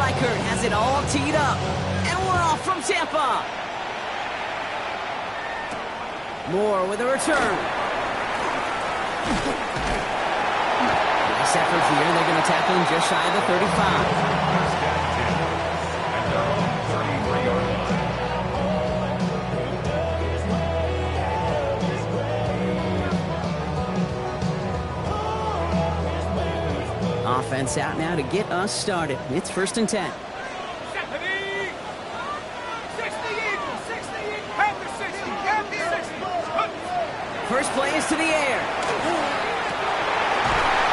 Reichert has it all teed up. And we're off from Tampa. Moore with a return. Nice effort here. They're going to tackle him just shy of the 35. Offense out now to get us started. It's 1st and 10. First play is to the air.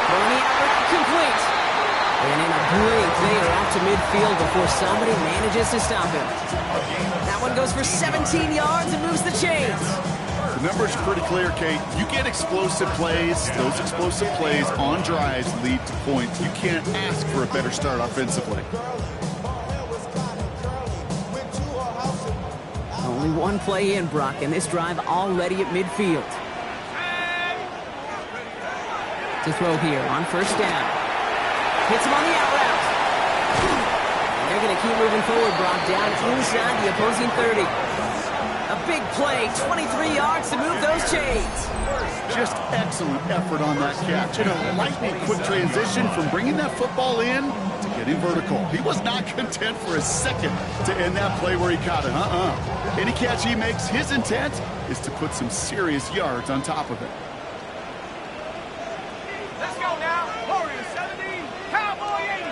Throwing the out route complete. And in a blink, they are off to midfield before somebody manages to stop him. That one goes for 17 yards and moves the chains. The numbers are pretty clear, Kate. You get explosive plays. Those explosive plays on drives lead to points. You can't ask for a better start offensively. Only one play in, Brock, and this drive already at midfield. To throw here on 1st down. Hits him on the out route. And they're going to keep moving forward, Brock, down inside the opposing 30. A big play, 23 yards to move those chains. Just excellent effort on that catch. And a lightning quick transition from bringing that football in to getting vertical. He was not content for a second to end that play where he caught it. Any catch he makes, his intent is to put some serious yards on top of it. Let's go now. Warriors 70, Cowboy 80.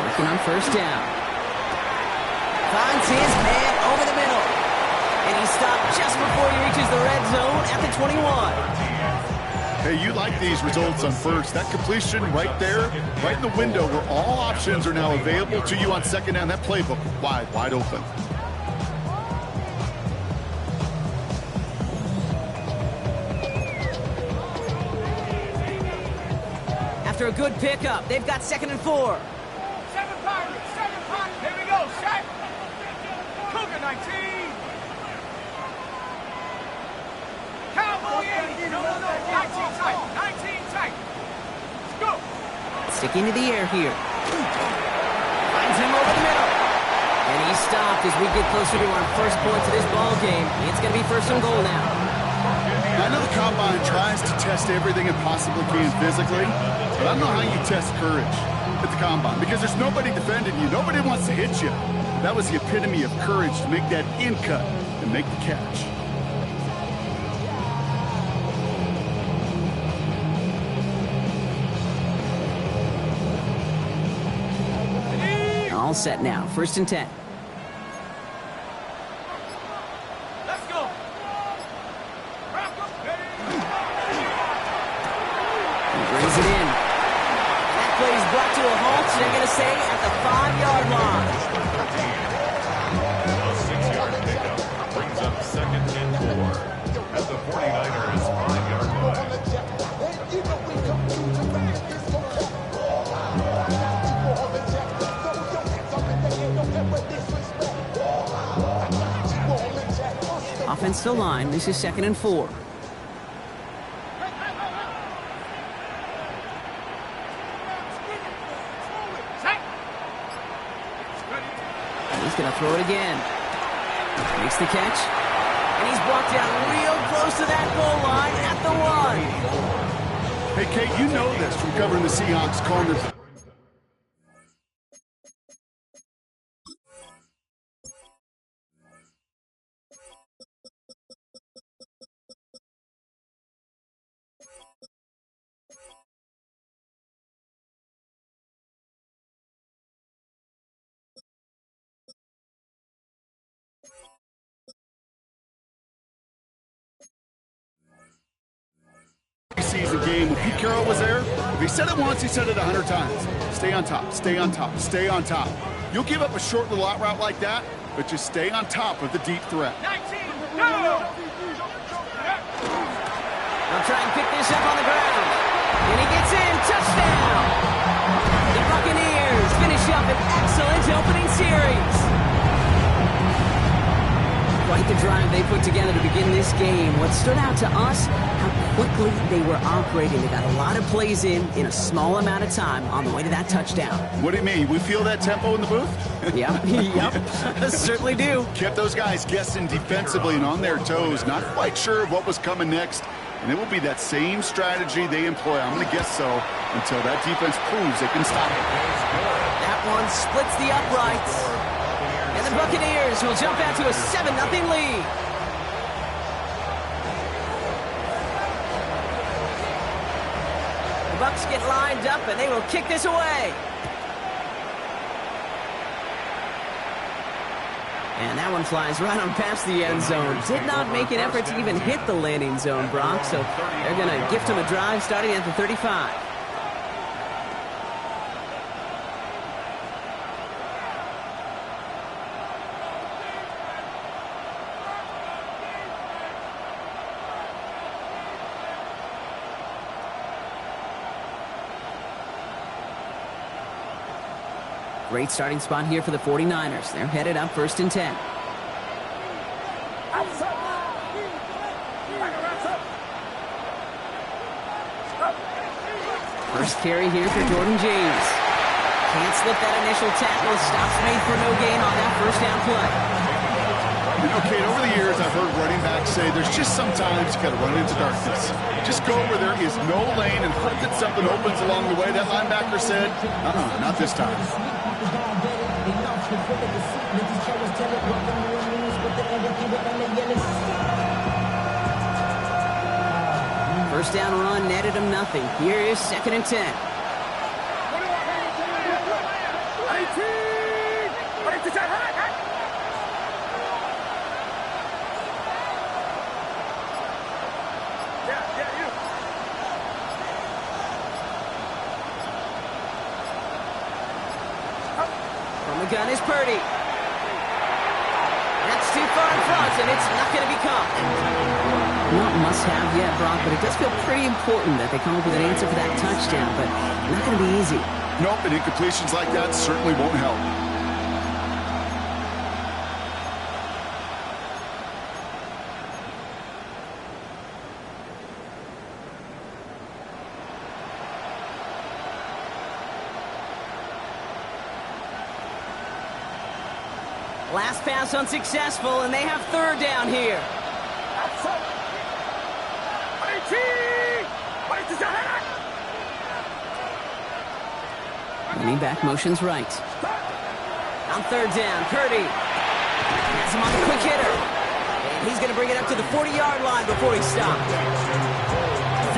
Working on 1st down. Finds his man over the middle. And he stopped just before he reaches the red zone at the 21. Hey, you like these results on 1st. That completion right there, right in the window where all options are now available to you on 2nd down. That playbook wide open. After a good pickup, they've got 2nd and 4. 7 Pirates, 7 Pirates. Here we go, Shaq. Cougar 19. Cowboy 80. No. 19 tight. 19 tight. Let's go. Sticking to the air here. Finds him over the middle. And he stopped as we get closer to our first points of this ball game. It's going to be 1st and goal now. I know the Combine tries to test everything it possibly can physically, but I don't know how you test courage at the Combine because there's nobody defending you. Nobody wants to hit you. That was the epitome of courage to make that in cut and make the catch. All set now. 1st and 10. Let's go. He brings it in. That play is brought to a halt. They're going to say at the 5-yard line. A 6-yard pickup brings up 2nd and 4 at the 49ers 5-yard line. Offensive line. This is 2nd and 4. He's going to throw it again. Makes the catch. And he's brought down real close to that goal line at the 1. Hey, Kate, you know this from covering the Seahawks corners. Season game. When Pete Carroll was there, if he said it once, he said it 100 times. Stay on top, stay on top, stay on top. You'll give up a short little out route like that, but just stay on top of the deep threat. 19, go! They'll try and pick this up on the ground. And he gets in. Touchdown! The Buccaneers finish up an excellent opening series. Quite the drive they put together to begin this game. What stood out to us, how quickly they were operating. They got a lot of plays in a small amount of time on the way to that touchdown. What do you mean? We feel that tempo in the booth? Yep, certainly do. Kept those guys guessing defensively and on their toes, not quite sure of what was coming next. And it will be that same strategy they employ, I'm going to guess so, until that defense proves they can stop it. That one splits the uprights. And the Buccaneers will jump out to a 7-0 lead. The Bucs get lined up, and they will kick this away. And that one flies right on past the end zone. Did not make an effort to even hit the landing zone, Brock. So they're going to gift him a drive starting at the 35. Great starting spot here for the 49ers. They're headed up 1st and 10. First carry here for Jordan James. Can't slip that initial tackle. Stops made for no gain on that first down play. You know, Kate, over the years, I've heard running backs say there's just sometimes you got to run into darkness. Just go where there is no lane and hope that something opens along the way. That linebacker said, not this time. First down run netted him nothing. Here is 2nd and 10. From the gun is Purdy. That's too far in front, and it's not going to be caught. Not must-have yet, Brock, but it does feel pretty important that they come up with an answer for that touchdown, but not going to be easy. Nope, and incompletions like that certainly won't help. Last pass unsuccessful, and they have 3rd down here. Running back motions right. On 3rd down, Purdy has him on the quick hitter. And he's going to bring it up to the 40-yard line before he stopped.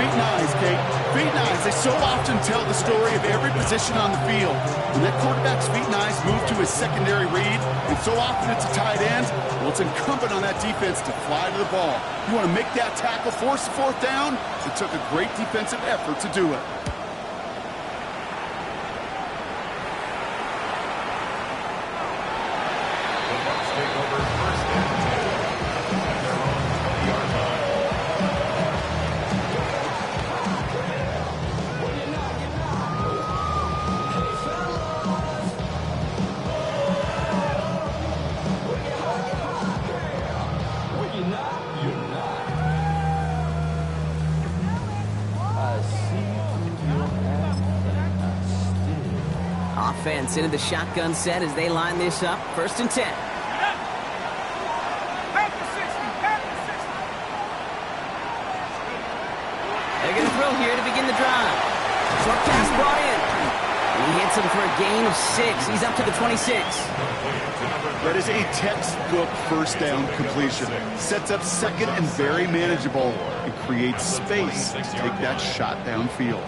Feet and eyes, Kate. Feet and eyes. They so often tell the story of every position on the field. When that quarterback's feet and eyes move to his secondary read, and so often it's a tight end, well, it's incumbent on that defense to fly to the ball. You want to make that tackle, force the 4th down? It took a great defensive effort to do it. Take over 1st and 10 at their own 20-yard line. Offense into the shotgun set as they line this up. 1st and 10. They're going to throw here to begin the drive. Short pass brought in. And he hits him for a gain of 6. He's up to the 26. That is a textbook 1st down completion. Sets up 2nd and very manageable and creates space to take that shot downfield.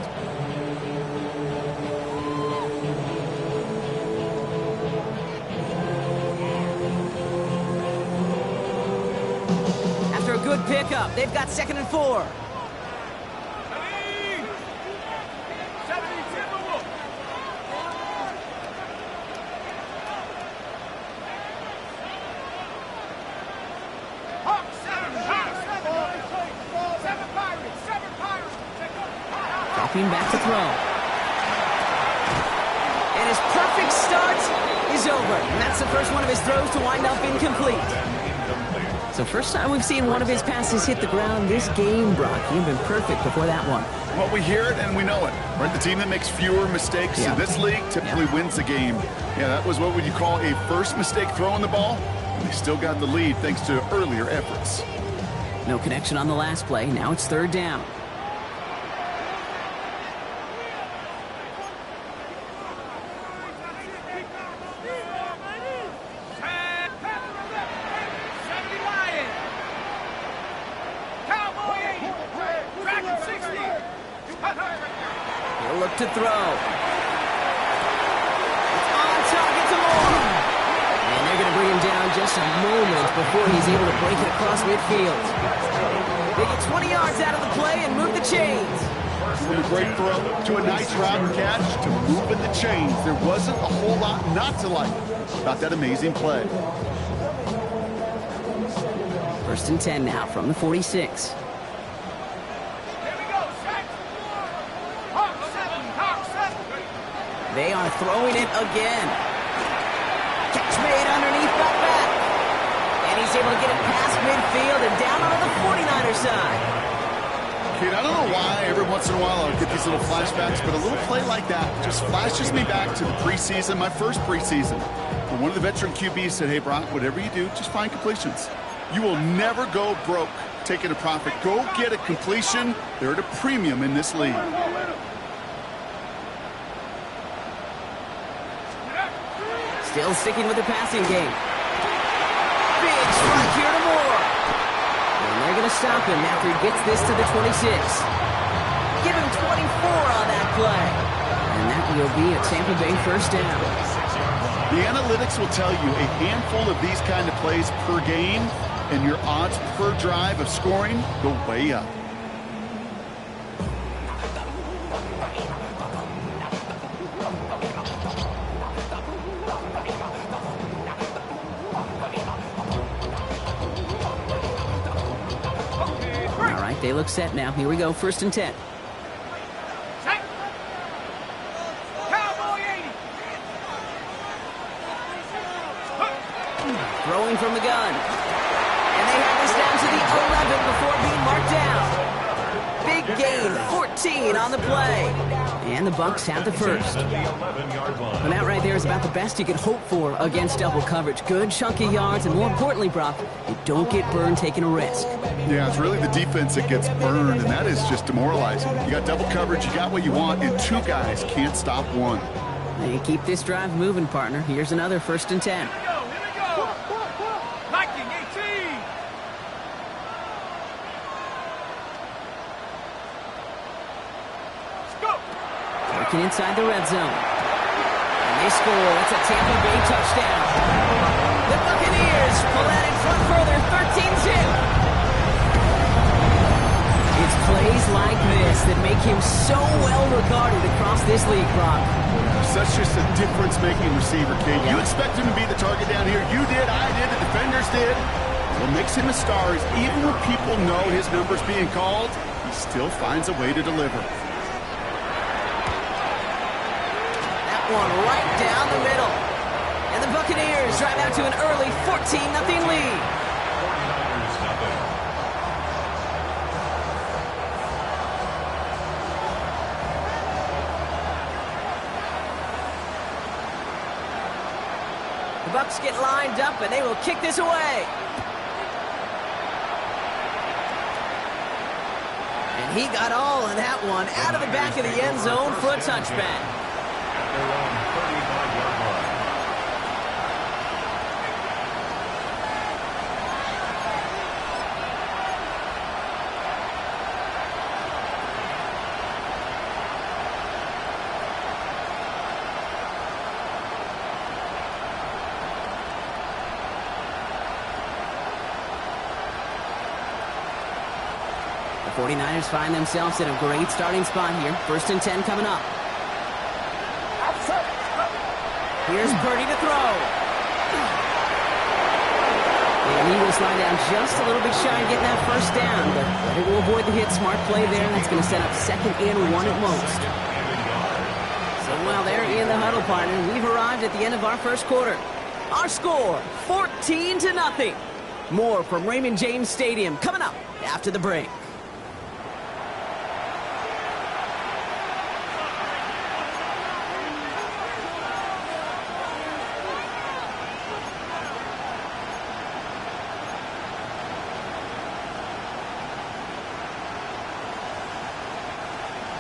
After a good pickup, they've got 2nd and 4. Dropping back to throw. And his perfect start is over. And that's the first one of his throws to wind up incomplete. So first time we've seen one of his passes hit the ground this game, Brock. He'd been perfect before that one. Well, we hear it and we know it. Right? The team that makes fewer mistakes in this league typically wins the game. Yeah, that was what would you call a first mistake throwing the ball. And they still got the lead thanks to earlier efforts. No connection on the last play. Now it's third down. To throw. It's on target to Moore. And they're going to bring him down just a moment before he's able to break it across midfield. They get 20 yards out of the play and move the chains. From a great throw to a nice route catch to moving the chains. There wasn't a whole lot not to like about that amazing play. First and 10 now from the 46. They are throwing it again. Catch made underneath that back. And he's able to get it past midfield and down onto the 49er side. Kid, I don't know why every once in a while I'll get these little flashbacks, but a little play like that just flashes me back to the preseason, my first preseason. When one of the veteran QBs said, hey, Brock, whatever you do, just find completions. You will never go broke taking a profit. Go get a completion. They're at a premium in this league. Still sticking with the passing game. Big strike here to Moore. And they're going to stop him after he gets this to the 26. Give him 24 on that play. And that will be a Tampa Bay first down. The analytics will tell you a handful of these kind of plays per game, and your odds per drive of scoring go way up. They look set now. Here we go, first and 10. Throwing from the gun. And they have this down to the 11 before being marked down. Big gain, 14 on the play. And the Bucs have the first. Well, that right there is about the best you could hope for against double coverage. Good chunky yards, and more importantly, Brock, you don't get burned taking a risk. Yeah, it's really the defense that gets burned, and that is just demoralizing. You got double coverage, you got what you want, and two guys can't stop one. They keep this drive moving, partner. Here's another first and 10. Here we go. Viking 18. Let's go. Working inside the red zone. And they score. It's a Tampa Bay touchdown. The Buccaneers pull that in front further, 13-2. It's plays like this that make him so well regarded across this league, Brock. Such just a difference-making receiver, kid. You expect him to be the target down here. You did, I did, the defenders did. What makes him a star is even when people know his number's being called, he still finds a way to deliver. That one right down the middle. And the Buccaneers drive out to an early 14-0 lead. The Bucs get lined up, and they will kick this away. And he got all of that one out of the back of the end zone for a touchback. They're on 35-yard line. The 49ers find themselves in a great starting spot here. First and 10 coming up. Here's Purdy to throw. And he will slide down just a little bit shy of getting that first down, but it will avoid the hit. Smart play there. That's going to set up 2nd and 1 at most. So while they're in the huddle, partner, we've arrived at the end of our first quarter. Our score, 14-0. More from Raymond James Stadium coming up after the break.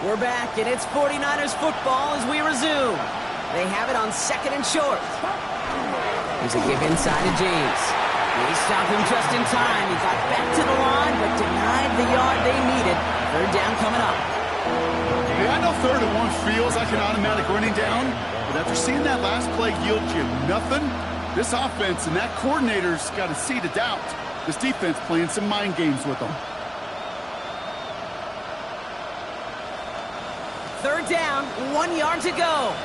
We're back, and it's 49ers football as we resume. They have it on 2nd and short. Here's a give inside to James. He stopped him just in time. He got back to the line, but denied the yard they needed. 3rd down coming up. Yeah, I know 3rd and 1 feels like an automatic running down, but after seeing that last play yield you nothing, this offense and that coordinator's got a seed of doubt. This defense playing some mind games with them. 3rd down, 1 yard to go.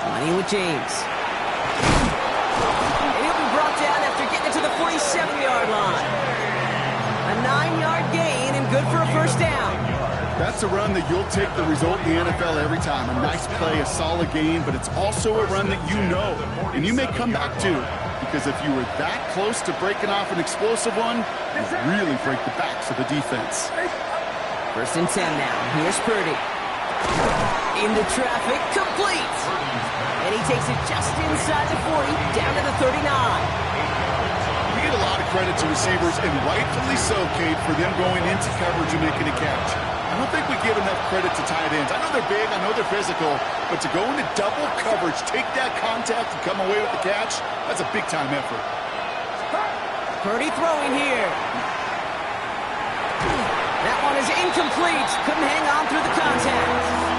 Money with James. And he'll be brought down after getting it to the 47-yard line. A 9-yard gain and good for a 1st down. That's a run that you'll take the result in the NFL every time. A nice play, a solid gain, but it's also a run that you know, and you may come back to. Because if you were that close to breaking off an explosive one, you really break the backs of the defense. 1st and 10 now. Here's Purdy. Into traffic, complete. And he takes it just inside the 40, down to the 39. We get a lot of credit to receivers, and rightfully so, Kate, for them going into coverage and making a catch. I don't think we give enough credit to tight ends. I know they're big, I know they're physical, but to go into double coverage, take that contact, and come away with the catch, that's a big-time effort. Purdy throwing here. That one is incomplete. Couldn't hang on through the contact.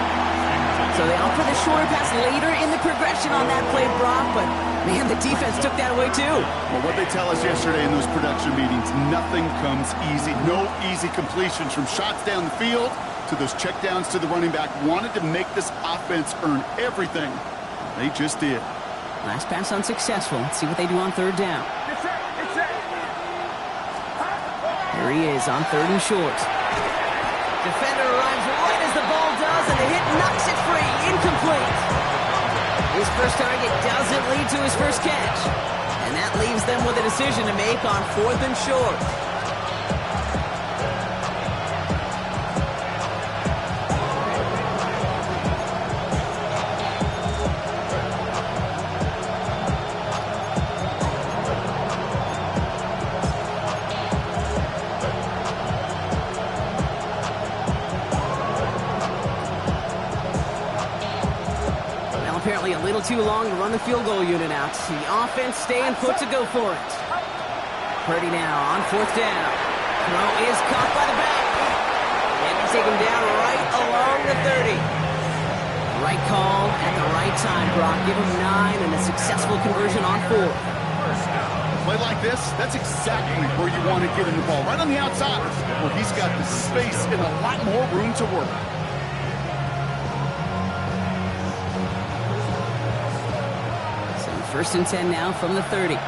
So they opt for the shorter pass later in the progression on that play, Brock, but, man, the defense took that away, too. Well, what they tell us yesterday in those production meetings, nothing comes easy. No easy completions from shots down the field to those checkdowns to the running back. Wanted to make this offense earn everything. They just did. Last pass unsuccessful. Let's see what they do on 3rd down. Here he is on 3rd and short. Defender arrives right as the ball does, and the hit knocks it free. Incomplete. His first target doesn't lead to his first catch. And that leaves them with a decision to make on 4th and short. Apparently a little too long to run the field goal unit out. The offense staying put to go for it. Purdy now on 4th down. Throw is caught by the back. And he's taken down right along the 30. Right call at the right time, Brock. Give him 9 and a successful conversion on 4th. Play like this, that's exactly where you want to get him the ball. Right on the outside, where he's got the space and a lot more room to work. So 1st and 10 now from the 30.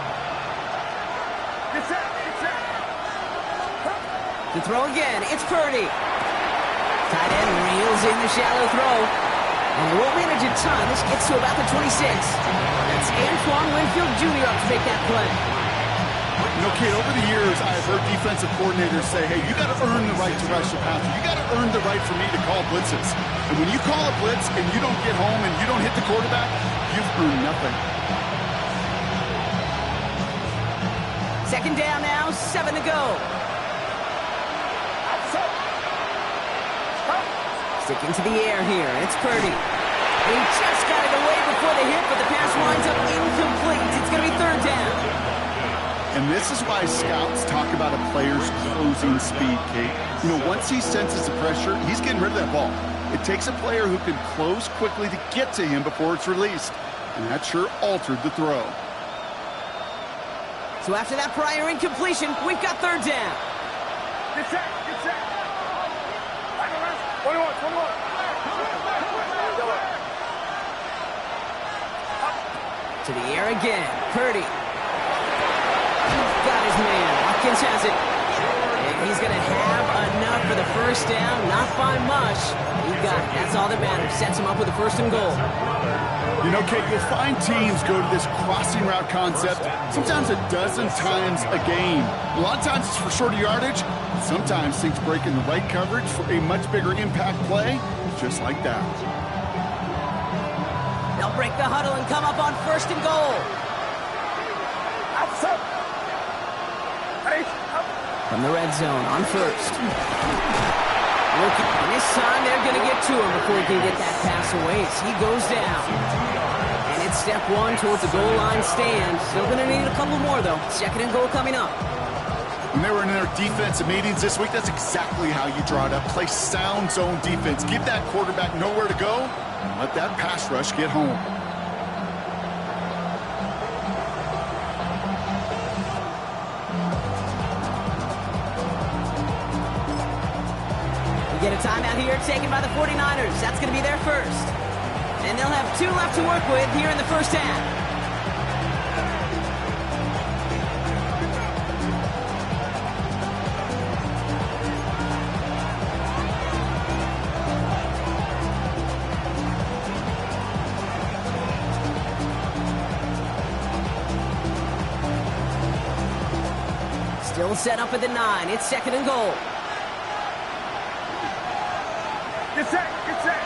To throw again, it's Purdy. Tight end reels in the shallow throw. And they won't manage a ton. This gets to about the 26. That's Antoine Winfield Jr. up to make that play. You know, kid, over the years, I've heard defensive coordinators say, hey, you got to earn the right to rush the passer. You got to earn the right for me to call blitzes. And when you call a blitz and you don't get home and you don't hit the quarterback, you've earned nothing. 2nd down now, 7 to go. Sticking to the air here, it's Purdy. And he just got it away before the hit, but the pass winds up incomplete. It's going to be 3rd down. And this is why scouts talk about a player's closing speed, Kate. You know, once he senses the pressure, he's getting rid of that ball. It takes a player who can close quickly to get to him before it's released. And that sure altered the throw. So after that prior incompletion, we've got 3rd down. Get set, get set. 21. To the air again, Purdy. Got his man. Watkins has it. And He's going to have enough for the first down, not by much. He got it. That's all that matters. Sets him up with a 1st and goal. You know, Kate, you'll find teams go to this crossing route concept sometimes a dozen times a game. A lot of times it's for shorter yardage. Sometimes things break in the right coverage for a much bigger impact play, just like that. They'll break the huddle and come up on 1st and goal. From the red zone on 1st. And this time they're going to get to him before he can get that pass away. So he goes down. And it's step 1 towards the goal line stand. Still going to need a couple more, though. 2nd and goal coming up. When they were in their defensive meetings this week, that's exactly how you draw it up. Play sound zone defense. Give that quarterback nowhere to go, and let that pass rush get home. We get a timeout here taken by the 49ers. That's going to be their first. And they'll have 2 left to work with here in the first half. Still set up at the 9. It's 2nd and goal. Get set, get set.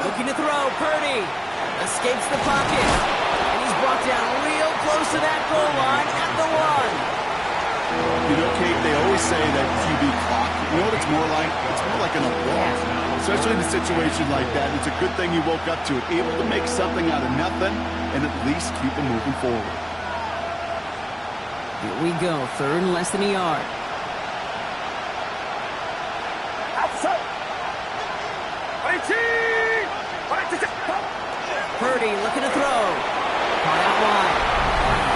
Looking to throw, Purdy escapes the pocket, and he's brought down real close to that goal line at the 1. You know, Kate, they always say that QB clock. You know what it's more like? It's more like an applause. Especially in a situation like that, it's a good thing you woke up to it, able to make something out of nothing, and at least keep them moving forward. Here we go, 3rd and less than a yard. Purdy looking to throw. Caught out wide.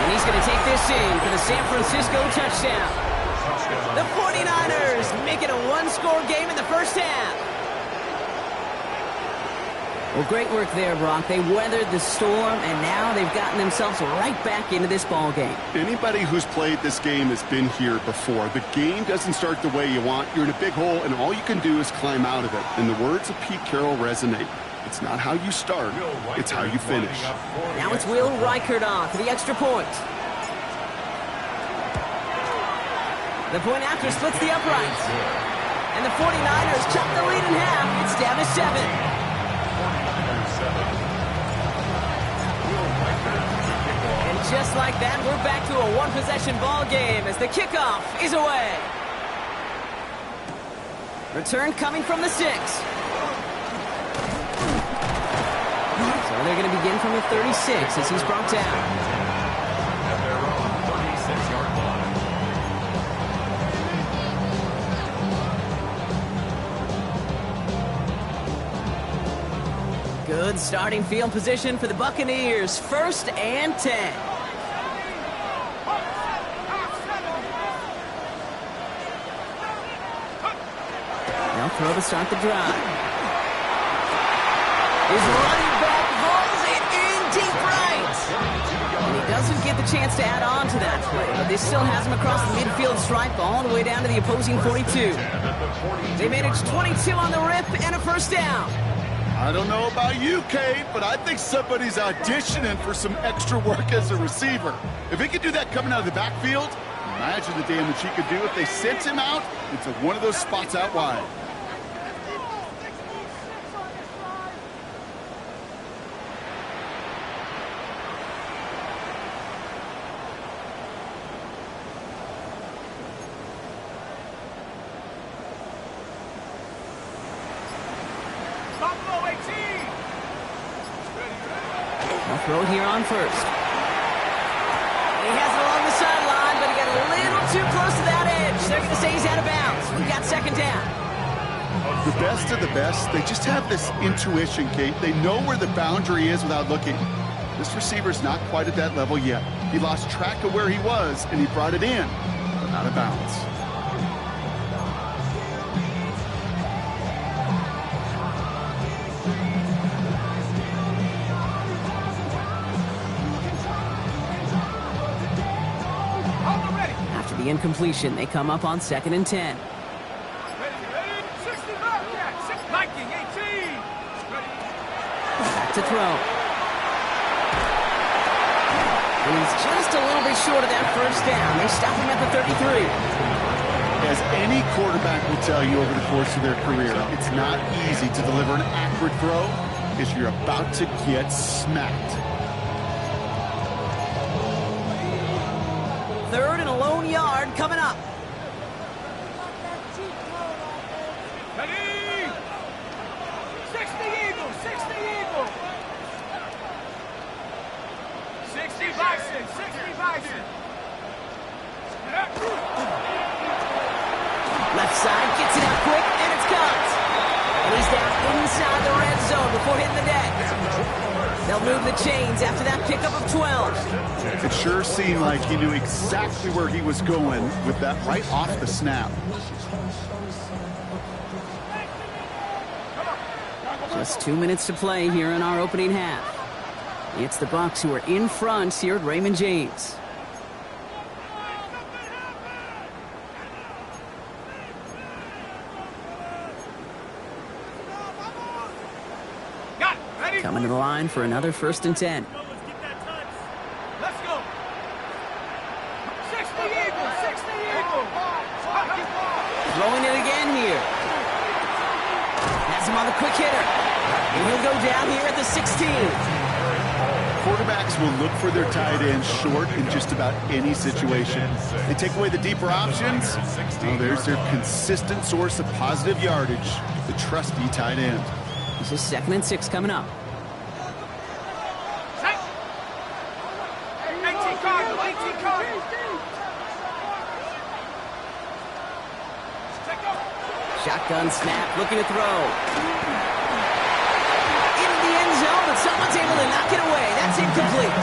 And he's going to take this in for the San Francisco touchdown. The 49ers make it a 1-score game in the first half. Well, great work there, Brock. They weathered the storm, and now they've gotten themselves right back into this ball game. Anybody who's played this game has been here before. The game doesn't start the way you want. You're in a big hole, and all you can do is climb out of it. And the words of Pete Carroll resonate. It's not how you start, it's how you finish. Now it's Will Reichert on for the extra point. The point after splits the uprights. And the 49ers cut the lead in half. It's down to 7. And just like that, we're back to a 1-possession ball game as the kickoff is away. Return coming from the 6. So they're going to begin from the 36 as he's brought down. At their own 36-yard line. Good starting field position for the Buccaneers. 1st and 10. They'll throw to start the drive. His running back rolls it in deep right. And he doesn't get the chance to add on to that play, but this still has him across the midfield stripe all the way down to the opposing 42. They managed 22 on the rip and a first down. I don't know about you, Kate, but I think somebody's auditioning for some extra work as a receiver. If he could do that coming out of the backfield, imagine the damage he could do if they sent him out into one of those spots out wide. Throw it here on 1st. He has it along the sideline, but he got a little too close to that edge. They're going to say he's out of bounds. We've got 2nd down. The best of the best, they just have this intuition, Kate. They know where the boundary is without looking. This receiver's not quite at that level yet. He lost track of where he was, and he brought it in, but out of bounds. The incompletion. They come up on 2nd and 10. Ready. 60 Bobcats. Viking 18. Back to throw. He's just a little bit short of that first down. They stop him at the 33. As any quarterback will tell you over the course of their career, it's not easy to deliver an accurate throw if you're about to get smacked. 3rd and a lone yard coming up. Ready. 60 Eagles. 60 Eagles. 60 Bison. 60 Bison. Left side, gets it out quick, and it's caught. And he's down inside the red zone before hitting the deck. They'll move the chains after that pickup of 12. It sure seemed like he knew exactly where he was going with that right off the snap. Just 2 minutes to play here in our opening half. It's the Bucs who are in front here at Raymond James. Coming to the line for another 1st and 10. Let's go. 60 Eagles. 60 Eagles. Throwing it again here. Has him on the quick hitter. And he'll go down here at the 16. Quarterbacks will look for their tight end short in just about any situation. They take away the deeper options. Oh, there's their consistent source of positive yardage, the trusty tight end. This is 2nd and 6 coming up. 18 Cardinals. 18 Cardinals. Shotgun snap, looking to throw. Into the end zone, but someone's able to knock it away. That's incomplete.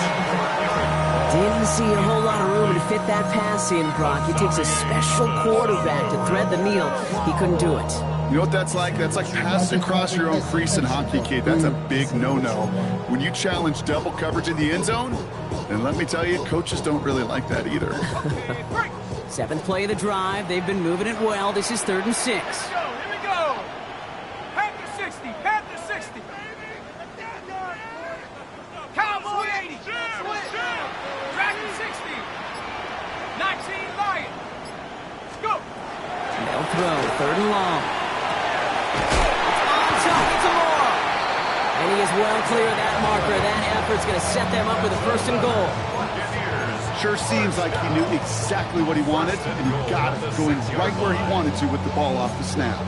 Didn't see a whole lot of room to fit that pass in, Brock. It takes a special quarterback to thread the needle. He couldn't do it. You know what that's like? That's like passing across your own crease in hockey, kid. That's a big no-no. When you challenge double coverage in the end zone, then let me tell you, coaches don't really like that either. 7th play of the drive. They've been moving it well. This is 3rd and 6. Here we go. Panther 60. Panther 60. Cowboy 80. Dragon 60. 19 Lion. Go. They'll throw. 3rd and long. It's on target to Moore. And he is well clear of that marker. That effort's going to set them up with a 1st and goal. Sure seems like he knew exactly what he wanted, and he got it, going right where he wanted to with the ball off the snap.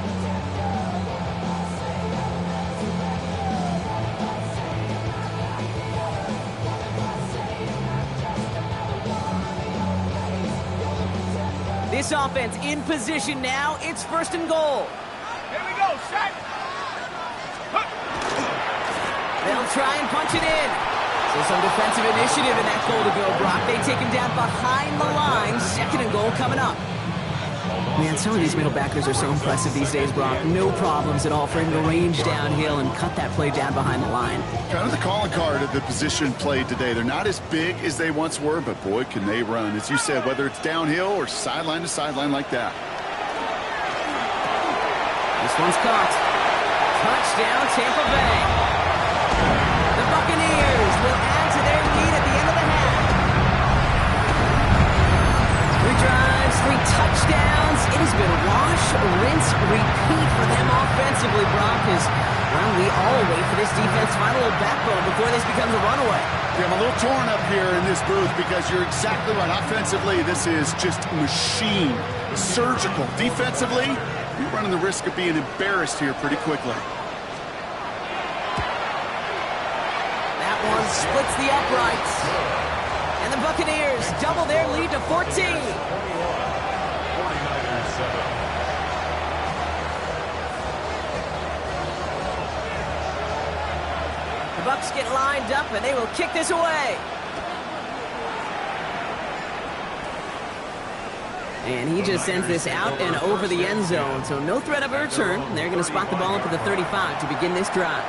This offense in position now. It's 1st and goal. Here we go. Set. They'll try and punch it in. So some defensive initiative in that goal to go, Brock. They take him down behind the line. 2nd and goal coming up. Man, some of these middle backers are so impressive these days, Brock. No problems at all for him to range downhill and cut that play down behind the line. Kind of the calling card of the position played today. They're not as big as they once were, but boy, can they run. As you said, whether it's downhill or sideline to sideline like that. This one's caught. Touchdown, Tampa Bay. The Buccaneers will add to their lead at the end of the half. 3 drives, 3 touchdowns. It has been wash, rinse, repeat for them offensively, Brock, as, well, we all wait for this defense to find a little backbone before this becomes a runaway. Yeah, I'm a little torn up here in this booth because you're exactly right. Offensively, this is just machine, surgical. Defensively, you're running the risk of being embarrassed here pretty quickly. That one splits the uprights. And the Buccaneers double their lead to 14. 49ers 7. The Bucs get lined up, and they will kick this away. And he just sends this out and over the end zone, so no threat of a return. They're going to spot the ball up at the 35 to begin this drive.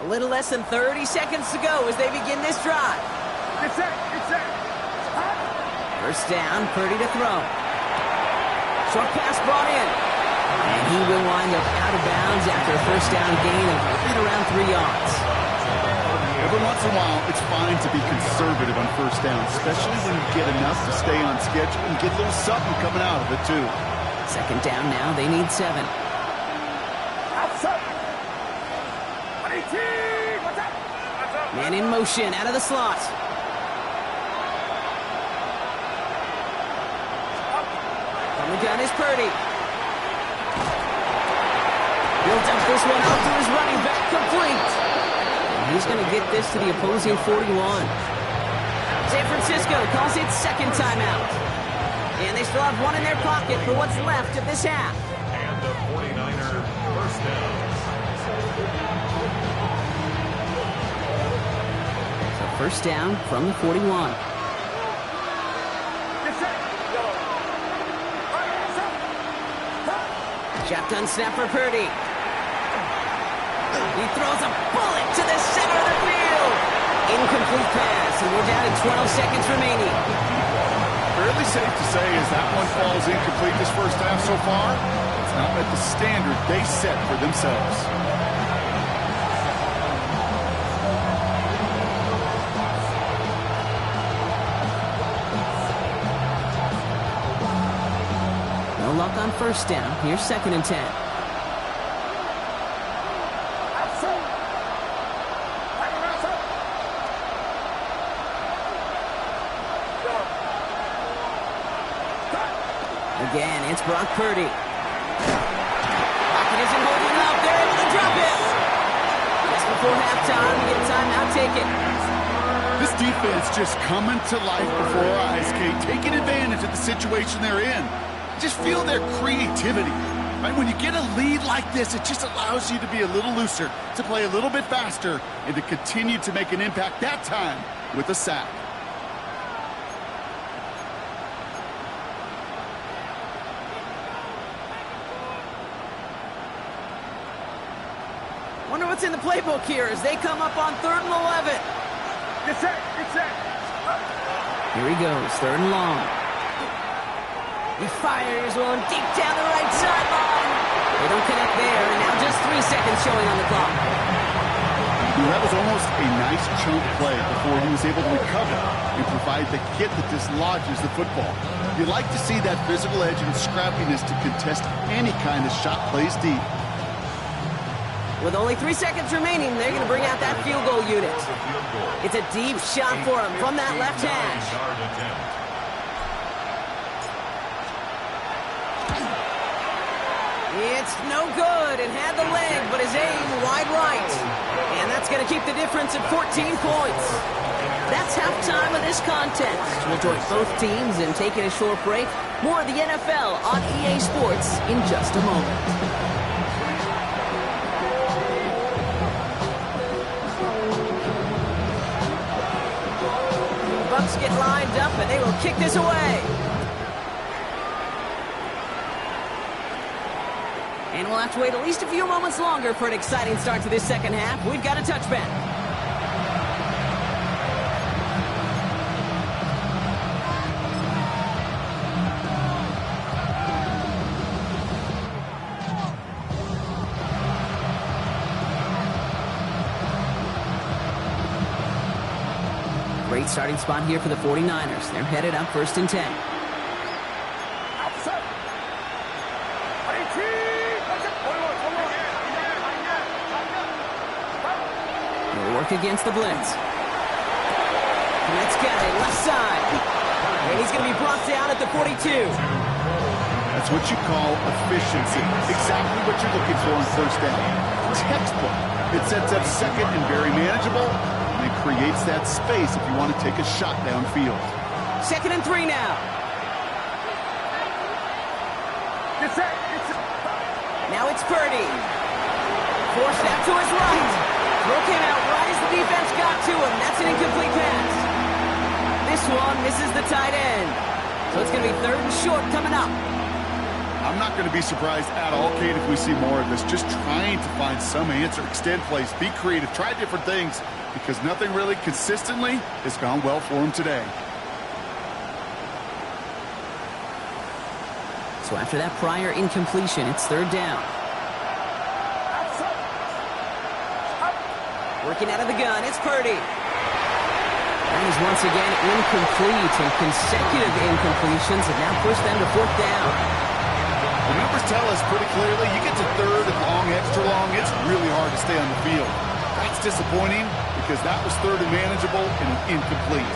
A little less than 30 seconds to go as they begin this drive. Get set. First down, Purdy to throw. Short pass brought in. And he will wind up out of bounds after a first down gain of right around 3 yards. Every once in a while, it's fine to be conservative on first down, especially when you get enough to stay on schedule and get a little something coming out of it, too. Second down now, they need 7. Outside. 18. What's up? Man in motion, out of the slot. From the gun is Purdy. Builds up this one out to his running back, complete. And he's going to get this to the opposing 41. San Francisco calls it second timeout. And they still have one in their pocket for what's left of this half. And the 49er first down. So first down from the 41. Shotgun snap for Purdy. He throws a bullet to the center of the field. Incomplete pass, and we're down to 12 seconds remaining. Fairly safe to say as that one falls incomplete this first half so far, it's not met the standard they set for themselves. No luck on first down. Here's second and 10. Again, it's Brock Purdy. Pocket isn't holding up. They're able to drop it. Just before halftime, we get a timeout taken. This defense just coming to life before our eyes, Kate, taking advantage of the situation they're in. Just feel their creativity. Right? When you get a lead like this, it just allows you to be a little looser, to play a little bit faster, and to continue to make an impact that time with a sack. Wonder what's in the playbook here as they come up on 3rd and 11. Get set. Here he goes, 3rd and long. He fires one deep down the right sideline. They don't connect there, and now just 3 seconds showing on the clock. That was almost a nice chunk play before he was able to recover and provide the hit that dislodges the football. You like to see that physical edge and scrappiness to contest any kind of shot plays deep. With only 3 seconds remaining, they're going to bring out that field goal unit. It's a deep shot for him from that left hash. It's no good. It had the leg, but his aim wide right. And that's going to keep the difference at 14 points. That's halftime of this contest. We'll join both teams in taking a short break. More of the NFL on EA Sports in just a moment. Bucs get lined up, and they will kick this away. And we'll have to wait at least a few moments longer for an exciting start to this second half. We've got a touchback. Great starting spot here for the 49ers. They're headed up 1st and 10. Outside. 18. They'll work against the blitz. Let's get it, left side. And he's going to be brought down at the 42. That's what you call efficiency. Exactly what you're looking for on first down. Textbook. It sets up second and very manageable. And it creates that space if you want to take a shot downfield. 2nd and 3 now. Now it's Purdy. Forced out to his right. Throw came out right as the defense got to him. That's an incomplete pass. This one misses the tight end. So it's going to be 3rd and short coming up. I'm not going to be surprised at all, Kate, if we see more of this. Just trying to find some answer, extend plays, be creative, try different things, because nothing really consistently has gone well for him today. So after that prior incompletion, it's third down. Working out of the gun, it's Purdy. That is once again incomplete, and consecutive incompletions have now pushed them to fourth down. The numbers tell us pretty clearly, you get to third and long, extra long, it's really hard to stay on the field. That's disappointing because that was third and manageable and an incomplete.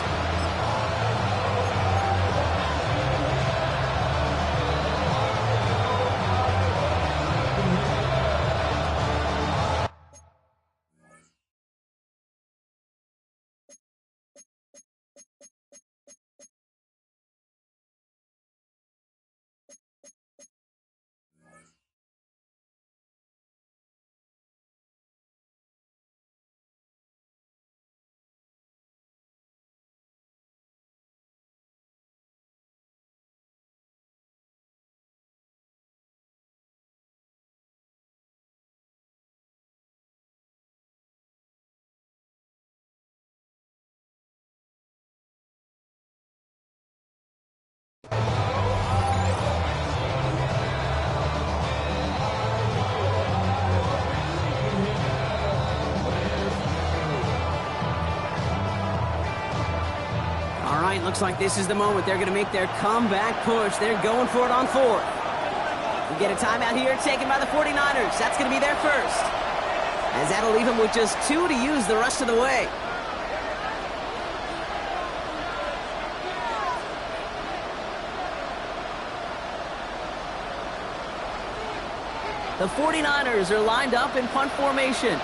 Looks like this is the moment they're going to make their comeback push. They're going for it on fourth. We get a timeout here taken by the 49ers. That's going to be their first, as that'll leave them with just 2 to use the rest of the way. The 49ers are lined up in punt formation,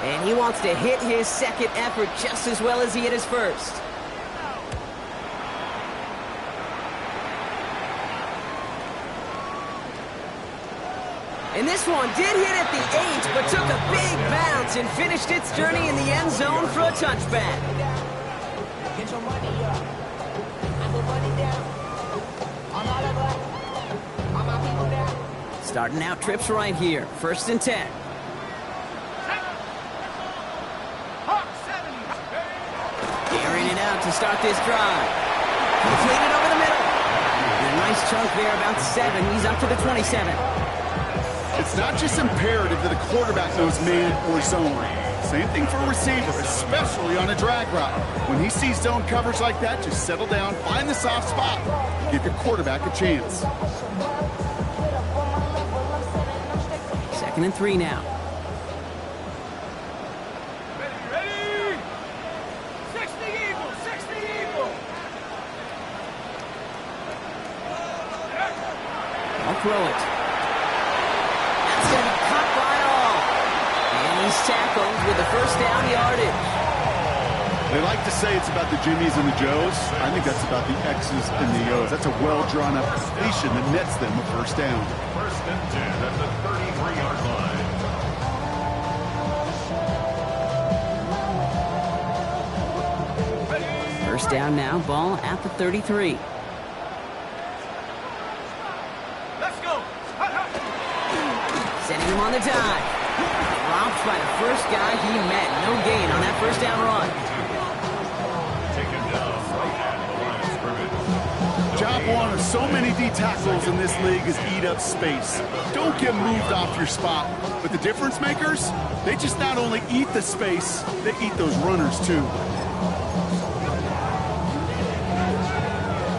and he wants to hit his second effort just as well as he hit his first. And this one did hit at the 8, but took a big bounce and finished its journey in the end zone for a touchback. Starting out trips right here. 1st and 10. Airing it out to start this drive. Completed over the middle. And a nice chunk there, about 7. He's up to the 27. It's not just imperative that a quarterback knows man or zone. Same thing for a receiver, especially on a drag route. When he sees zone coverage like that, just settle down, find the soft spot, give your quarterback a chance. 2nd and 3 now. Ready! 60 Eagles! 60 Eagles! I'll throw it. That's going to be cut by all. And he's tackled with the first down yardage. They like to say it's about the Jimmies and the Joes. I think that's about the X's and the O's. That's a well-drawn-up completion that nets them a first down. 1st and 10 at the 33-yard line. First down now, ball at the 33. Let's go! Sending him on the dive. Dropped by the first guy he met. No gain on that first down run. Taken down right at the line of scrimmage. Job one of so many D tackles in this league is eat up space. Don't get moved off your spot. But the difference makers, they just not only eat the space, they eat those runners too.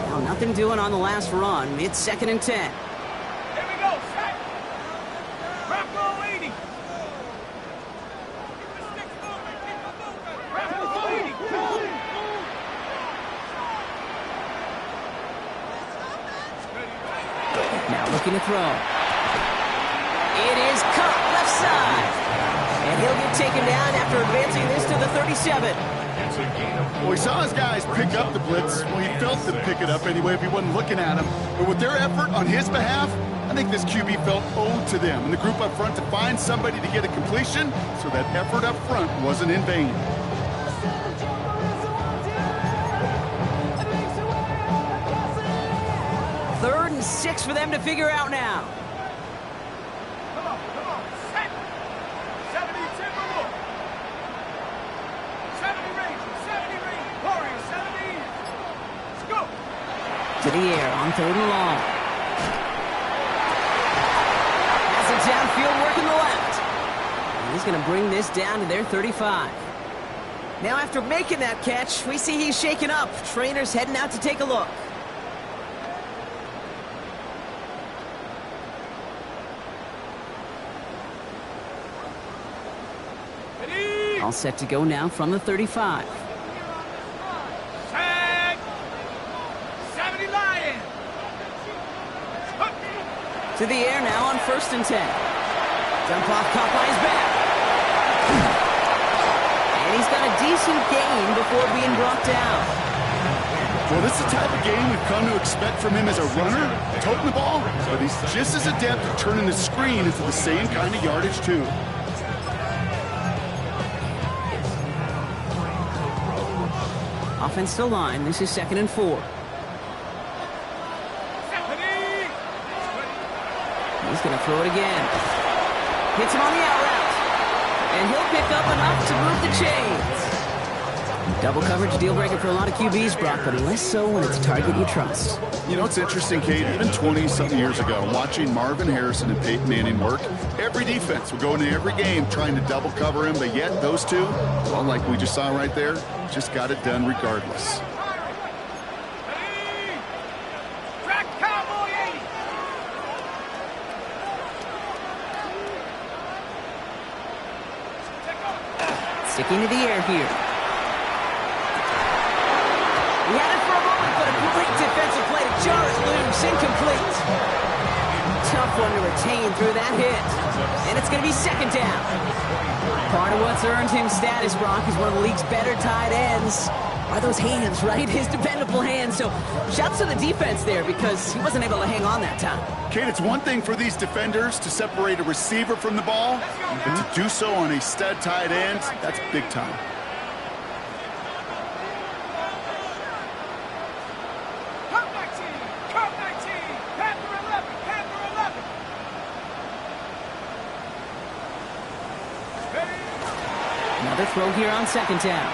Well, nothing doing on the last run. It's 2nd and 10. Here we go! Set! Rambo 80! Rambo 80! Now looking to throw. It is caught left side. And he'll get taken down after advancing this to the 37. It's a gain of 4. Well, we saw his guys pick up the blitz. Well, he felt them pick it up anyway if he wasn't looking at him. But with their effort on his behalf, I think this QB felt owed to them and the group up front to find somebody to get a completion, so that effort up front wasn't in vain. 6 for them to figure out now. Come on, set. 70 Timberwolves. 70 Rangers, 70 Rangers, Warriors, 70. Let's go. To the air on 3rd and long. That's a downfield work in the left. And he's going to bring this down to their 35. Now after making that catch, we see he's shaken up. Trainer's heading out to take a look. All set to go now from the 35. Set. 70 Lions. To the air now on 1st and 10. Dump off caught by his back. And he's got a decent gain before being brought down. Well, this is the type of game we've come to expect from him as a runner, toting the ball, but he's just as adept at turning the screen into the same kind of yardage, too. Offensive line, this is 2nd and 4. He's going to throw it again. Hits him on the out route. And he'll pick up enough to move the chains. Double coverage deal breaker for a lot of QBs, Brock, but less so when it's a target you trust. You know, it's interesting, Kate, even 20-something years ago, watching Marvin Harrison and Peyton Manning work, every defense would go into every game trying to double cover him, but yet those two, well, like we just saw right there, just got it done regardless. Sticking to the air here. He had it for a moment, but a great defensive play to jar it loose. Incomplete. Tough one to retain through that hit. And it's going to be 2nd down. Part of what's earned him status, Brock, is one of the league's better tight ends. Are those hands, right? His dependable hands. So shouts to the defense there because he wasn't able to hang on that time. Kate, it's one thing for these defenders to separate a receiver from the ball, but to do so on a stud tight end, that's big time. Another throw here on 2nd down.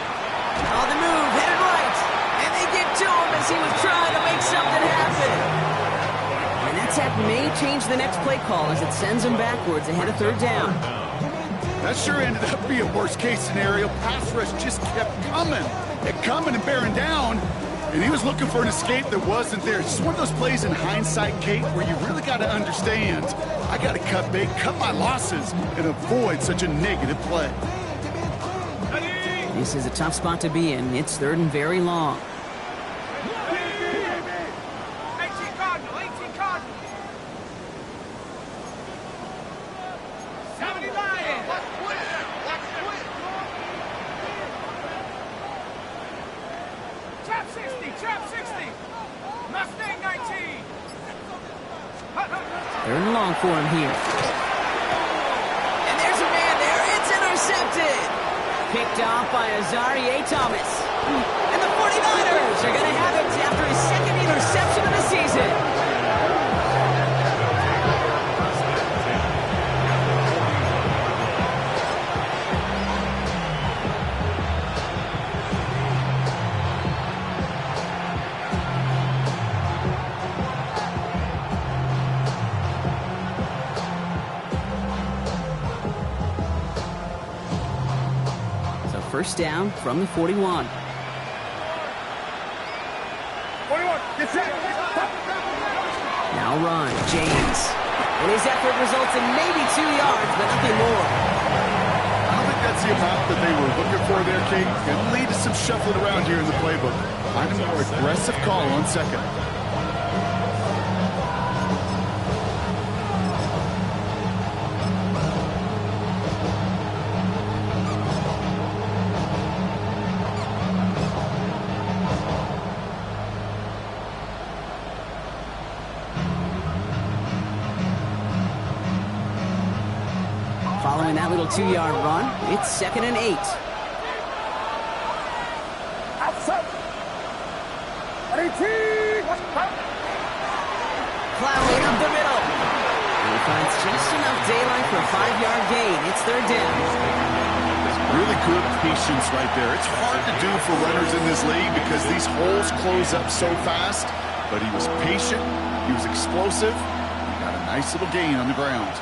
Oh, the move, headed right. And they get to him as he was trying to make something happen. And that tap may change the next play call as it sends him backwards ahead of 3rd down. That sure ended up being a worst-case scenario. Pass rush just kept coming and bearing down. And he was looking for an escape that wasn't there. It's just one of those plays in hindsight, Kate, where you really got to understand, I got to cut bait, cut my losses, and avoid such a negative play. This is a tough spot to be in. It's 3rd and very long. 18 Cardinal, 18 Cardinal. 70 Lions. Trap 60, trap 60. Mustang 19. 3rd and long for him here. And there's a man there. It's intercepted. Picked off by Azarie Thomas. And the 49ers are going to have it after his 2nd interception of the season. First down from the 41. 41, get set. Now run, James. And his effort results in maybe 2 yards, but nothing more. I don't think that's the amount that they were looking for there, Kate. It'll lead to some shuffling around here in the playbook. Find a more aggressive call on 2nd. Following that little 2-yard run, it's 2nd and 8. Plowing up the middle. And he finds just enough daylight for a 5-yard gain. It's third down. Really good patience right there. It's hard to do for runners in this league because these holes close up so fast. But he was patient. He was explosive. He got a nice little gain on the ground.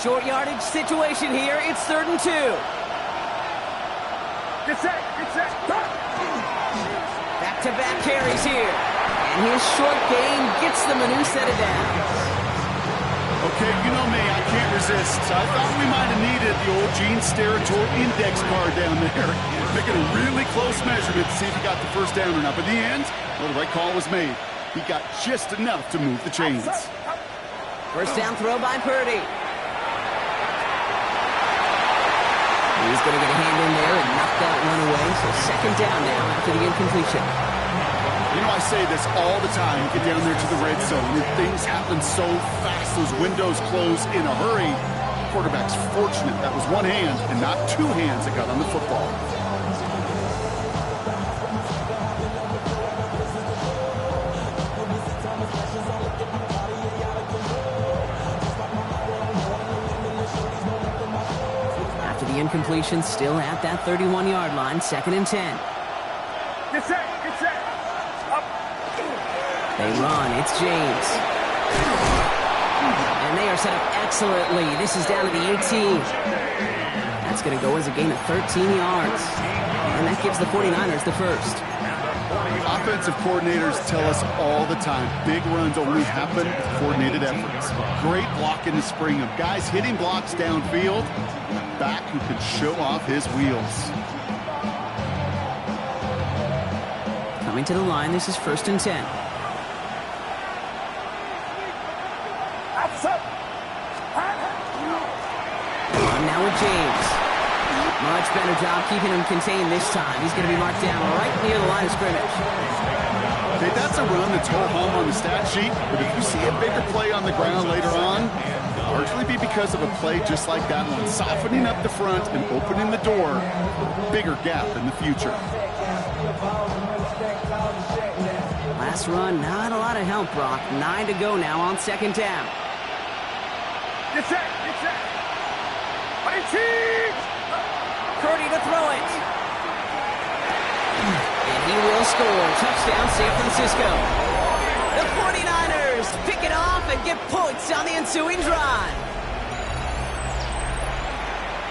Short yardage situation here. It's 3rd and 2. Get set, get set. Back-to-back carries here. And his short gain gets them a new set of downs. Okay, you know me, I can't resist. I thought we might have needed the old Gene Steratore index card down there. Making a really close measurement to see if he got the first down or not. But in the end, well, the right call was made. He got just enough to move the chains. First down throw by Purdy. He's going to get a hand in there and knock that one away. So second down now after the incompletion. You know, I say this all the time. You get down there to the red zone, and things happen so fast. Those windows close in a hurry. Quarterback's fortunate. That was one hand and not two hands that got on the football. After the incompletion, still at that 31-yard line, 2nd and 10. Get set, get set. They run. It's James. And they are set up excellently. This is down to the 18. That's going to go as a gain of 13 yards. And that gives the 49ers the first. Offensive coordinators tell us all the time, big runs only happen with coordinated efforts. Great block in the spring of guys hitting blocks downfield. And a back who can show off his wheels. Coming to the line, this is 1st and 10. Now with James. Much better job keeping him contained this time. He's going to be marked down right near the line of scrimmage. Okay, that's a run that's home on the stat sheet, but if you see a bigger play on the ground later on, it'll largely be because of a play just like that one, softening up the front and opening the door for a bigger gap in the future. Last run, not a lot of help, Brock. 9 to go now on 2nd down. Get set, get set. Purdy to throw it. And he will score. Touchdown, San Francisco. The 49ers pick it off and get points on the ensuing drive.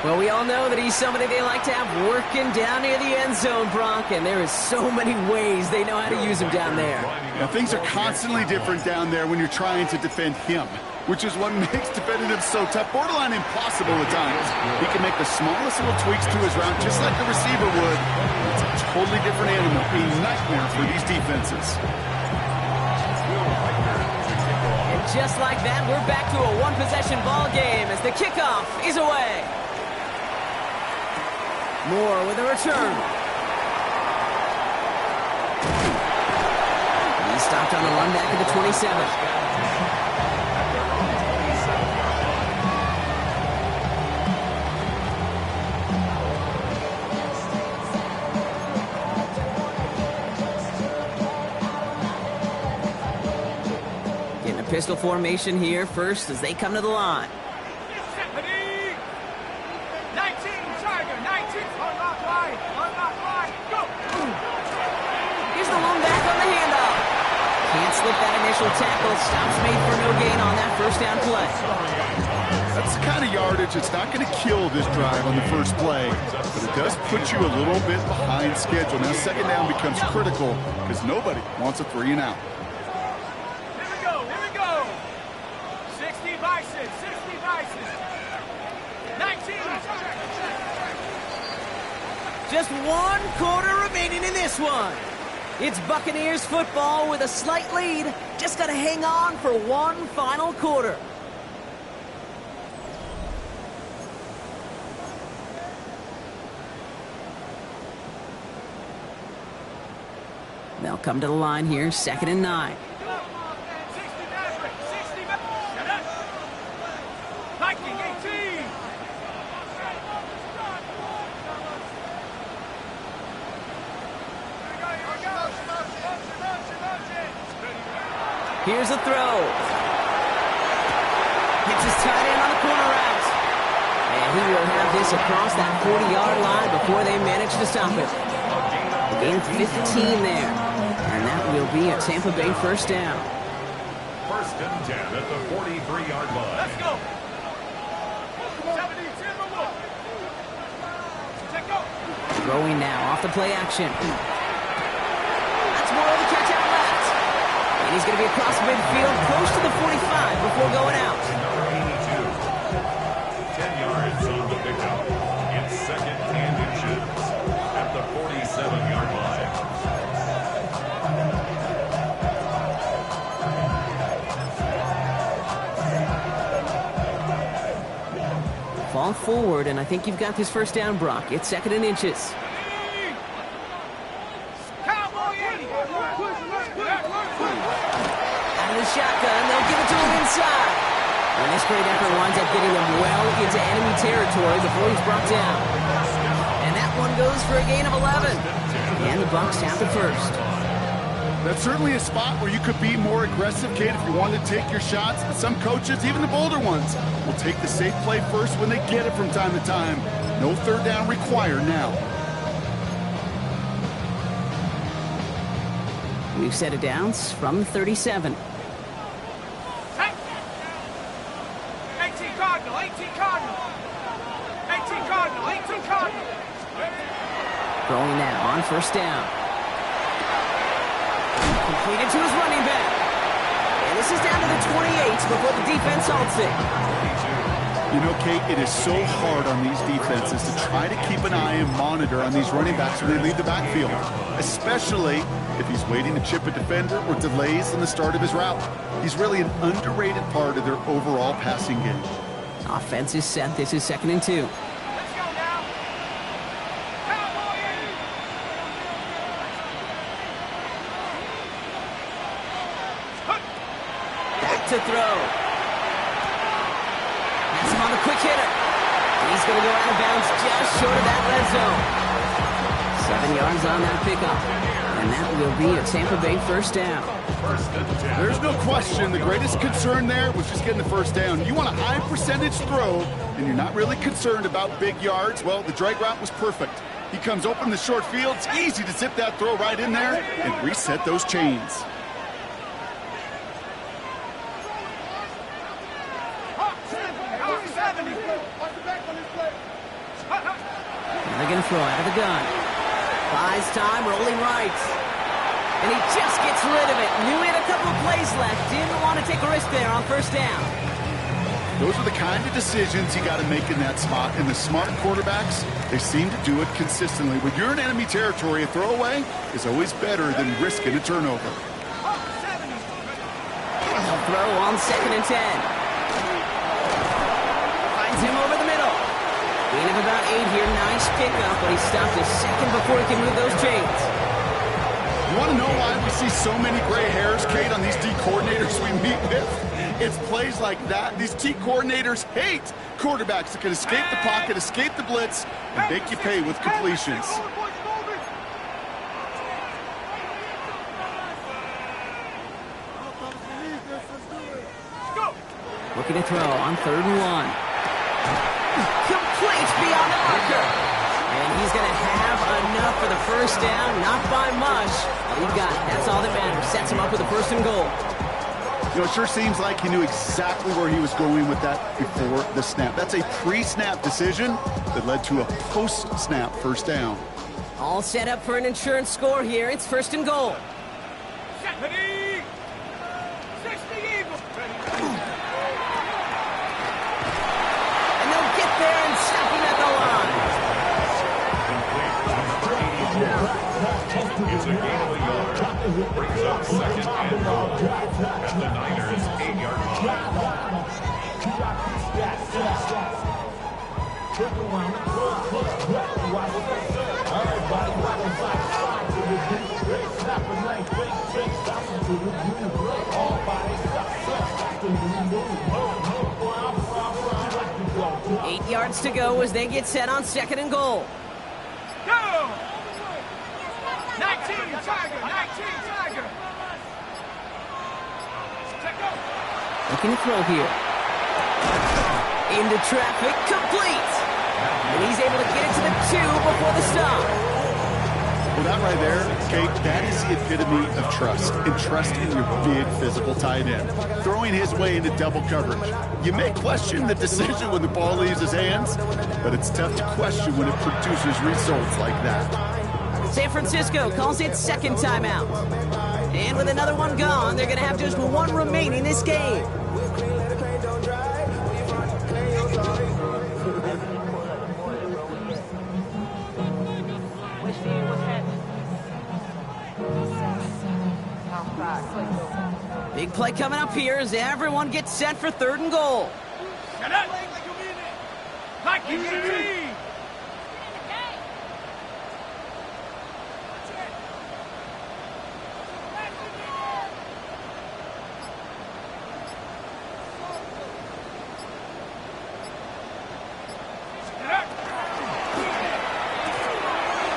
Well, we all know that he's somebody they like to have working down near the end zone, Brock, and there is so many ways they know how to use him down there. Now, things are constantly different down there when you're trying to defend him, which is what makes defending him so tough, borderline impossible at times. He can make the smallest little tweaks to his route, just like the receiver would. It's a totally different animal, a nightmare for these defenses. And just like that, we're back to a one-possession ball game as the kickoff is away. Moore with a return. He stopped on the run back at the 27. Getting a pistol formation here first as they come to the line. 19, Tiger, 19. Unlock line, go. Here's the one back on the handoff. Can't slip that initial tackle. Stops made for no gain on that first down play. That's the kind of yardage that's not going to kill this drive on the first play, but it does put you a little bit behind schedule. Now, 2nd down becomes critical because nobody wants a 3 and out. Here we go, here we go. 60 Bison, 60 Bison. 19. Just 1 quarter remaining in this one. It's Buccaneers football with a slight lead. Just got to hang on for one final quarter. They'll come to the line here, 2nd and 9. 60 Maverick, 60 Maverick. Viking, 18. Here we go, here we go. Here's a throw. Hits his tight end on the corner route. And he will have this across that 40-yard line before they manage to stop it. Gain 15 there. And that will be a Tampa Bay first down. First and 10 at the 43-yard line. Let's go. 70, take go. Throwing now off the play action. That's more of the catch out left. And he's going to be across midfield, close to the 45 before going out. Number 82. 10 yards on the pickup. It's second and inches at the 47-yard line. Fall forward, and I think you've got this first down, Brock. It's second and inches. Cowboy 80. Out of the shotgun, they'll give it to him inside. And this great effort winds up getting them well into enemy territory before he's brought down. And that one goes for a gain of 11. And the Bucs have the first. That's certainly a spot where you could be more aggressive, Kate, if you wanted to take your shots. But some coaches, even the bolder ones, will take the safe play first when they get it from time to time. No third down required now. We've set it down from the 37. 18 Cardinal, 18 Cardinal. 18 Cardinal, 18 Cardinal. Throwing now on first down. Completed to his running back. And this is down to the 28 before the defense halts it. You know, Kate, it is so hard on these defenses to try to keep an eye and monitor on these running backs when they leave the backfield, especially if he's waiting to chip a defender or delays in the start of his route. He's really an underrated part of their overall passing game. Offense is set. This is second and 2. Let's go now. Cowboy 80. Back to throw. That's him on the quick hitter. And he's going to go out of bounds just short of that red zone. 7 yards on that pickup. And that will be a Tampa Bay first down. First and 10. There's no question the greatest concern there was just getting the first down. You want a high percentage throw, and you're not really concerned about big yards. Well, the drag route was perfect. He comes open the short field. It's easy to zip that throw right in there and reset those chains. And they're going to throw out of the gun. Buys time, rolling right. And he just gets rid of it. Knew he had a couple of plays left. Didn't want to take a risk there on first down. Those are the kind of decisions you got to make in that spot. And the smart quarterbacks, they seem to do it consistently. When you're in enemy territory, a throwaway is always better than risking a turnover. They'll throw on second and 10. Finds him over the middle. Gain of about 8 here. Nice pickup, but he stopped a second before he can move those chains. You want to know why we see so many gray hairs, Kate, on these D coordinators we meet with? It's plays like that. These D coordinators hate quarterbacks that can escape the pocket, escape the blitz, and make you pay with completions. Looking to throw on third and 1. Complete beyond the marker. And he's going to have enough for the first down. Not by much. But he got it. That's all that matters. Sets him up with a first and goal. You know, it sure seems like he knew exactly where he was going with that before the snap. That's a pre-snap decision that led to a post-snap first down. All set up for an insurance score here. It's first and goal. 70. 60 Eagles. And they'll get there and stop him at the line. It's a gain of a yard. Brings up second and goal at the Niners' 8-yard line. 8 yards to go as they get set on second and goal. Go! 19 Tiger, 19 Tiger. Looking to throw here. Into traffic, complete. And he's able to get it to the 2 before the stop. Well, that right there, Kate, that is the epitome of trust. And trust in your big physical tight end. Throwing his way into double coverage. You may question the decision when the ball leaves his hands, but it's tough to question when it produces results like that. San Francisco calls it second timeout. And with another one gone, they're going to have just one remaining this game. Big play coming up here as everyone gets set for 3rd and goal.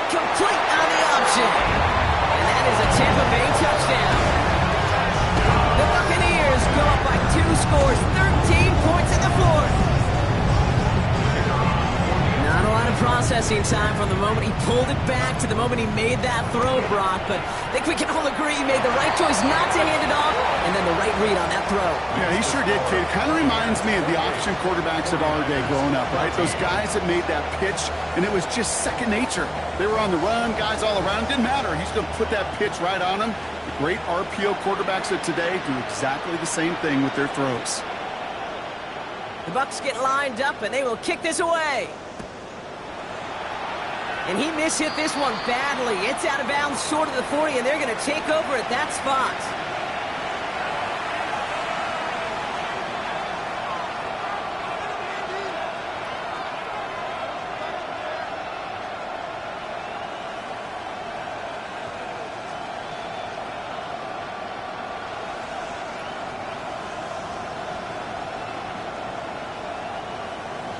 Complete on the option. And that is a Tampa Bay touchdown. The Buccaneers go up by 2 scores, 13 points in the 4th. Not a lot of processing time from the moment he pulled it back to the moment he made that throw, Brock, but I think we can all agree he made the right choice not to hand it off, and then the right read on that throw. Yeah, he sure did, kid. It kind of reminds me of the option quarterbacks of our day growing up, right? Those guys that made that pitch, and it was just second nature. They were on the run, guys all around. Didn't matter. He's going to put that pitch right on them. The great RPO quarterbacks of today do exactly the same thing with their throws. The Bucs get lined up, and they will kick this away. And he mishit this one badly. It's out of bounds short of the 40, and they're going to take over at that spot.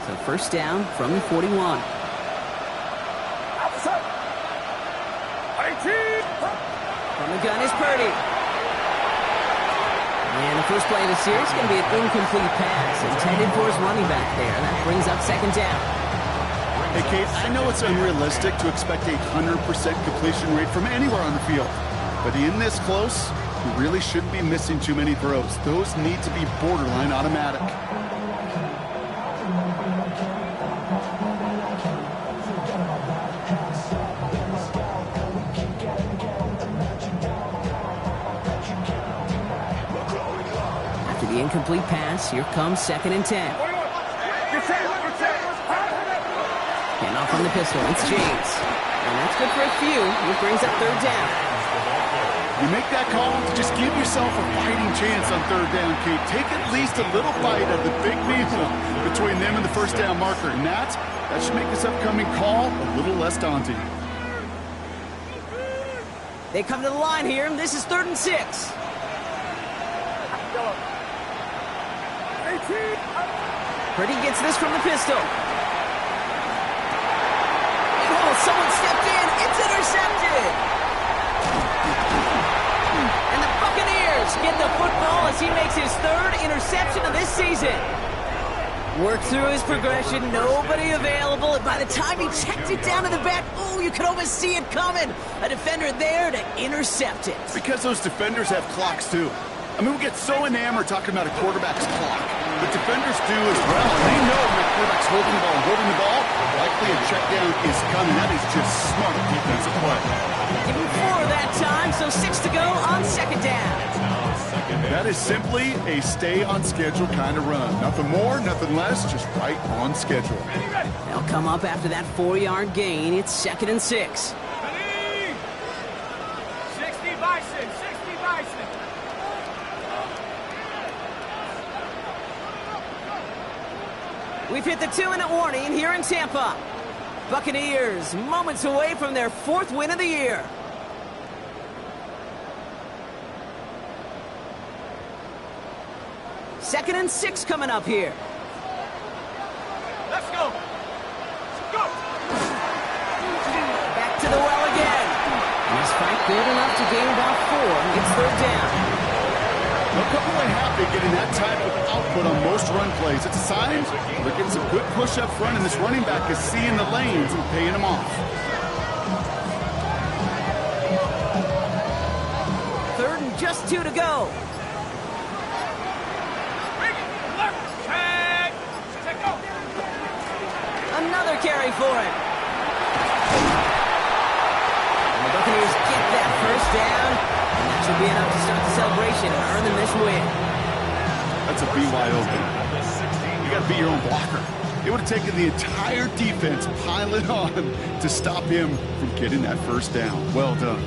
So first down from the 41. From the gun is Purdy. And the first play of the series is going to be an incomplete pass intended for his running back there. That brings up second down. Hey, Kate, I know it's unrealistic to expect a 100% completion rate from anywhere on the field. But in this close, you really shouldn't be missing too many throws. Those need to be borderline automatic. The incomplete pass. Here comes 2nd and 10. And off on the pistol. It's James. And that's good for a few. It brings up 3rd down. You make that call, just give yourself a fighting chance on 3rd down, Kate. Take at least a little bite of the big meal between them and the first down marker. And that should make this upcoming call a little less daunting. They come to the line here, and this is 3rd and 6. Purdy gets this from the pistol. Oh, someone stepped in. It's intercepted. And the Buccaneers get the football as he makes his 3rd interception of this season. Worked through his progression, nobody available. And by the time he checked it down to the back, oh, you could almost see it coming. A defender there to intercept it. Because those defenders have clocks, too. I mean, we get so enamored talking about a quarterback's clock. But defenders do as well. And they know when the quarterback's holding the ball, likely a check down is coming. That is just smart defensive play. Give him 4 that time, so 6 to go on 2nd down. That is simply a stay-on-schedule kind of run. Nothing more, nothing less, just right on schedule. They'll come up after that 4-yard gain. It's 2nd and 6. 60 Bison, 60 Bison. We've hit the 2-minute warning here in Tampa. Buccaneers moments away from their 4th win of the year. Second and 6 coming up here. Let's go. Go. Back to the well again. And this fight good enough to gain about 4. It's 3rd down. They'll come away happy getting that type of output on most run plays. It's a sign they're getting some good push up front, and this running back is seeing the lanes and paying them off. 3rd and just 2 to go. Another carry for it. And the Buccaneers get that 1st down, and that should be enough to start the celebration and earn them this win. That's a BYO thing. You got to be your own blocker. It would have taken the entire defense piling on to stop him from getting that 1st down. Well done.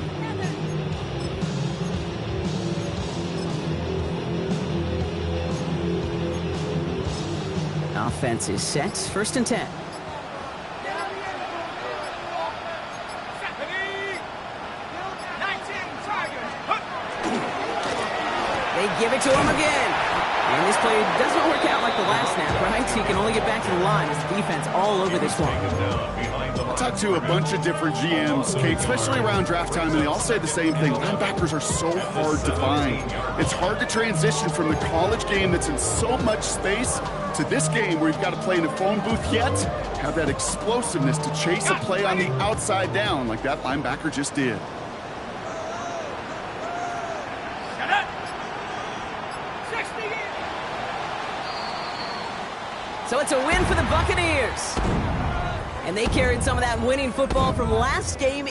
Offense is set. 1st and 10. They give it to him again. And this play doesn't work out like the last snap, right? So you can only get back to the line as the defense all over this one. I talked to a bunch of different GMs, Kate, especially around draft time, and they all say the same thing. Linebackers are so hard to find. It's hard to transition from the college game that's in so much space to this game where you've got to play in a phone booth yet have that explosiveness to chase a play on the outside down like that linebacker just did. So it's a win for the Buccaneers. And they carried some of that winning football from last game